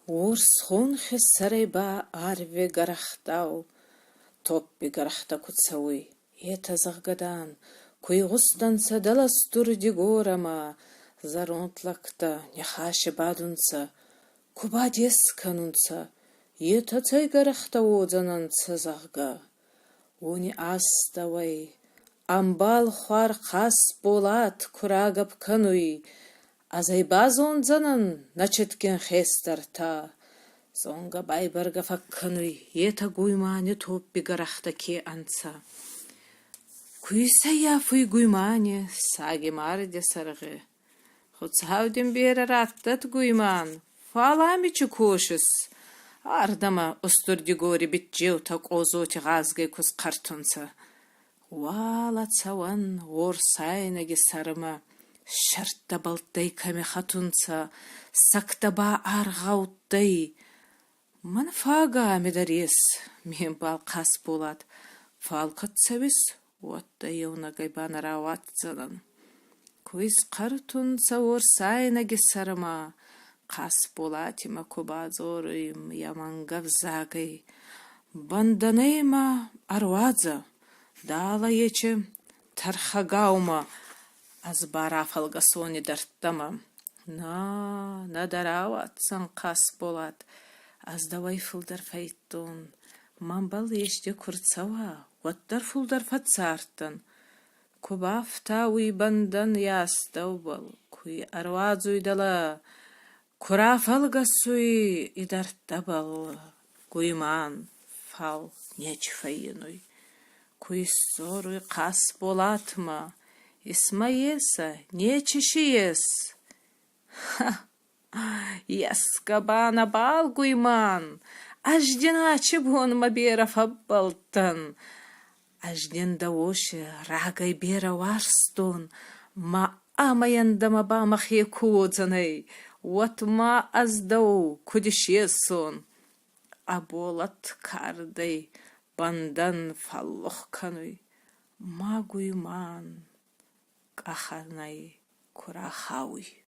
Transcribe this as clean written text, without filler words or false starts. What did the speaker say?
Урсхун хисарайба арве гарахтау, топпи гарахта куцауи, ета заггадан, куйгустанца даластур дигорама, заронтлакта, няхаше бадунца, кубадес канунца, ета цай гарахта одзананца загга. Уни аставай, амбал хвар хас болат курагап кануи, азайбазон занан начеткен хестарта. Сонга байбарга факкануй, ета гуймане топпи гарахта ке анца. Куйсая фуй гуймане, саги марде саргы. Хуцаудим бера раттат гуйман, фалами чукошис. Ардама устурдигори битджеу так озоти газгай кус картунца. Вала цаван ор сайнаги сарыма, шарта балттай каме хатунца, сактаба аргауттай. Ман фага медарес, мен бал қас болат, фал қатсавес, уатта еунагай банара ватзанан. Куиз қартунца ор сайнаги сарыма, қас болатима кубазорым ямангав загай. Банданейма арвадза, дала ече тархагаума, азбара фалгасони дарттама. На дараватсан қас болат, аздавай фулдар файттун, мамбал еште курцава, ваттар фулдар фатсартан. Кубафта уй бандан ястаубал, куй арвадзуй дала, кура фалгасуй идартабал, гуйман фал нечфайнуй. Куй соруй қас болатма, исмаеса нечишиес. Ха! Яскабана бал гуйман, ажден ачыбон мабера фаббалтан. Ажден даоши рагай бера варстон, ма амаяндама ба махе кудзанай, вот ма аздау кудишесон. Аболат кардай, бандан фаллохкануй, ма гуйман, кахарнай курахауй.